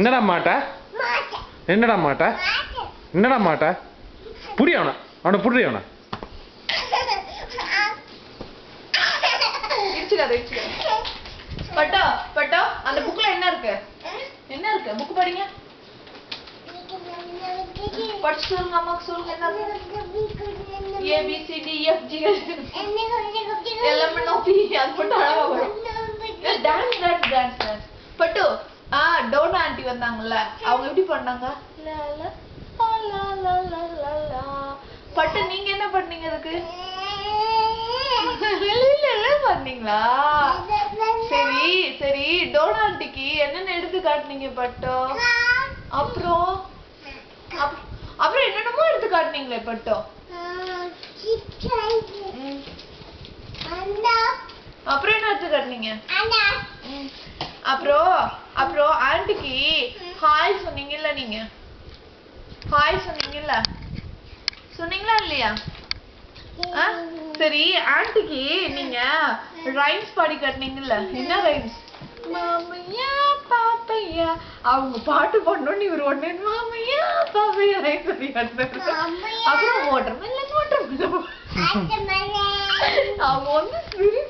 என்னடா மாட்ட என்னடா மாட்ட என்னடா மாட்ட புடி அவனை புடி அவனை பட்டோ பட்டோ அந்த புக்ல என்ன இருக்கு புக் படிங்க படிச்சு சொல்லுங்க அம்மாக்கு சொல்லுங்க என்ன A B C D E F G LMNOP அது மட்டும் அழகா வரும் டான்ஸ் பட்டு டோனா ஆண்டி வந்தாங்கல்ல அவங்க எப்படி பண்ணாங்க பட்டு நீங்க என்ன பண்ணீங்க அதுக்கு பண்ணீங்களா சரி சரி டோனா ஆண்டிக்கு என்னென்ன எடுத்து காட்டுனீங்க பட்டோ அப்புறம் என்னென்னமோ எடுத்து காட்டுனீங்களே பட்டோ அப்புறம் என்ன எடுத்து காட்டுனீங்க அப்புறம் ஆண்டிக்கு ஹாய் சொன்னீங்கல்ல நீங்க ஹாய் சொன்னீங்களா இல்லையா சரி ஆண்டிக்கு நீங்க ரைம்ஸ் பாடி காட்டுனீங்கல்ல என்ன ரைம்ஸ் மாமையா பாப்பையா அவங்க பாட்டு பண்ணோன்னு இவர் உடனே மாமையா பாப்பையா ரைம்ஸ் சொல்லி காட்டுறாரு அப்புறம் மோட்டர் அவங்க வந்து சிரி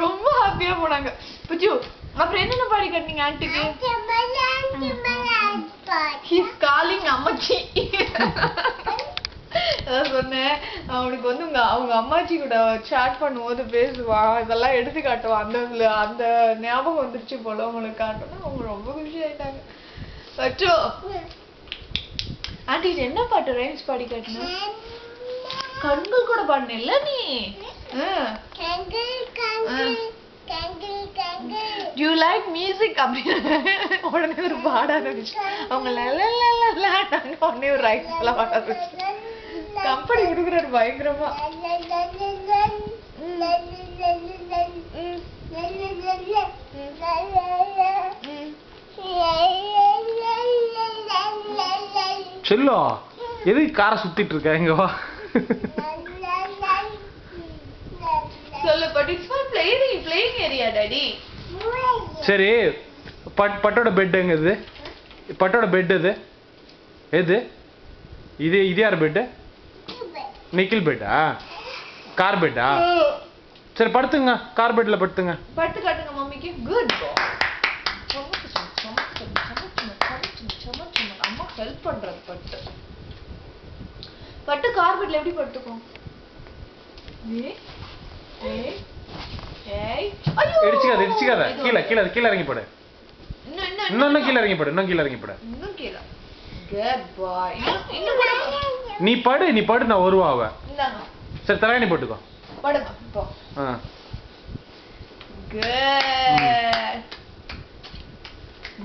ரொம்ப ஹாப்பியா போனாங்க புஜு அப்புறம் என்னென்ன பாடி காட்டுனீங்க ஆண்டிக்கு ஹீஸ் காலிங் அம்மாச்சி சொன்னேன் அவனுக்கு வந்து அவங்க அம்மாச்சி கூட சாட் பண்ணும்போது பேசுவா இதெல்லாம் எடுத்து காட்டுவான் அந்த ஞாபகம் வந்துருச்சு போல உங்களுக்கு காட்டணும் அவங்க ரொம்ப குஷி ஆயிட்டாங்க அச்சோ ஆண்டி என்ன பாட்டு ரைம்ஸ் பாடி காட்டுன கண்கள் கூட பாடுனேல்ல நீ Do you like music அப்படின்னு உடனே ஒரு பாட ஆரம்பிச்சு அவங்க உடனே ஒரு ரைம்ஸ் எல்லாம் பாட ஆரம்பிச்சு கம்பெனி கொடுக்குறாரு பயங்கரமா செல்லோ எதுக்கு காரை சுத்திட்டு இருக்க இங்க வா சொல்லு but it's for playing area daddy சரி பட்டோட பெட் எங்க இது பட்டோட பெட் எது இது யார் பெட் நிக்கில் பெட்டா கார் பெட்டா சரி படுத்துங்க கார் பெட்ல படுத்துங்க படுத்து காட்டுங்க மம்மிக்கு குட் அம்மா ஹெல்ப் பண்றது பட்டு கார் பெட்ல எப்படி படுத்துக்கும் இடிச்சுக்காத கீழே இறங்கி போடு இன்னும் கீழே இறங்கி போடு நீ படு நான் வருவாவ சரி தலையணி போட்டுக்கோ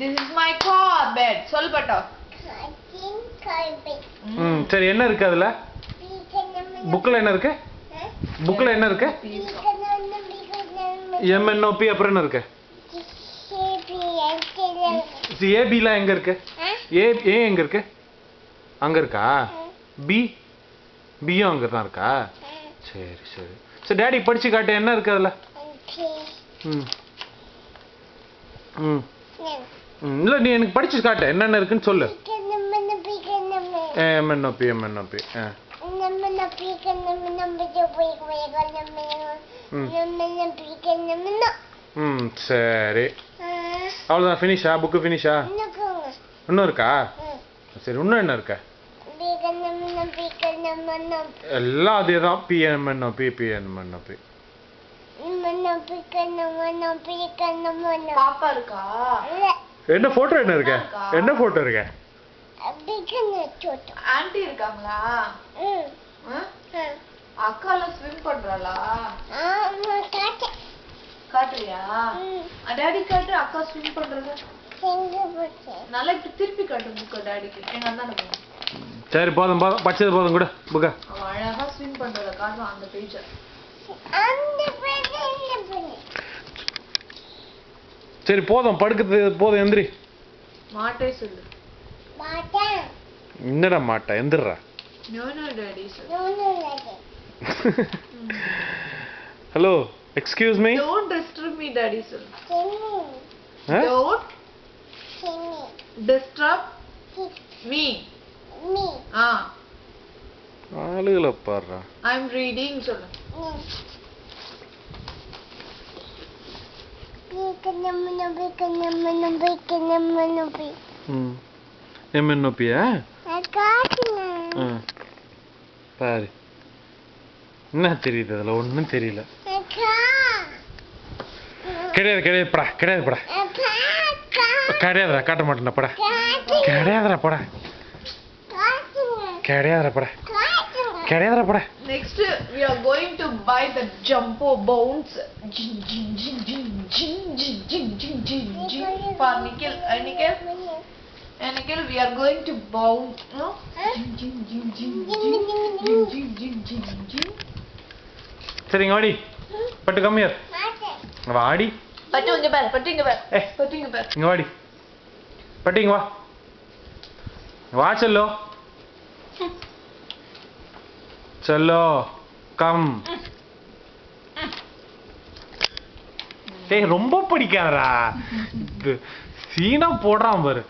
This is my car bed சொல் பட்டோ சரி என்ன இருக்கு அதுல புக்ல என்ன இருக்கு MNOP அப்புறம் என்ன இருக்கு AB ல எங்க இருக்கு A எங்க இருக்கு அங்க இருக்கா B அங்க தான் இருக்கா சரி டாடி படிச்சு காட்டு என்ன இருக்கு அதுல இல்ல நீ எனக்கு படிச்சு காட்டு என்னென்ன இருக்குன்னு சொல்லு MNOP சரி அவ்வளோதான் ஃபினிஷா புக்கு ஃபினிஷா இன்னும் இருக்கா சரி இன்னும் என்ன இருக்கா எல்லாம் அதே தான் PMNOP பாப்பா இருக்கா என்ன போட்டோ இருக்க ஆண்டி இருக்காங்களா அக்கால ஸ்விம் பண்றாளா காட்டுறியா டாடி காட்டு அக்கா ஸ்விம் பண்றது நல்லா திருப்பி காட்டு புக்க டாடிக்கு எங்க அண்ணா சரி போதும் படிச்சது போதும் கூட புக்க அவன் அழகா ஸ்விம் பண்றத காட்டுவான் அந்த பேஜ சரி போதும் படுக்கிறது போதும் எந்திரி மாட்டே சொல்லு என்னடா மாட்டா எந்திரா no daddy hello excuse me Don't disturb me, Daddy, sir. Don't disturb me. ஆ ஆளுகளை பாடுறா. ஐ அம் ரீடிங் சொல்லு. எம்என்ஓபியா? பாரு என்ன தெரியுது அதுல? ஒன்றும் தெரியல. கிடையாது கிடையாது படா, கிடையாது படா, கிடையாதுடா, காட்ட மாட்டேன்டா படா, கிடையாதுடா படா, கிடையாதுடா படா, கிடையாதுடா படா. Next we are going to buy the jumbo bounce. Jing jing jing jing jing jing jing jing jing jing for Nikhil. Nikhil, we are going to bounce. No? Jing jing jing jing jing jing jing jing jing. சரி இங்க வாடி. பட்டு கம்மியார் வாடி. பட்டு இங்க பாரு, பட்டு இங்க பாரு. பட்டு இங்க பாரு. இங்க வாடி. பட்டு இங்க வா. வா செல்லோ. Cello come. டேய் ரொம்ப பிடிக்காதடா. சீனா போடுறான் பாரு.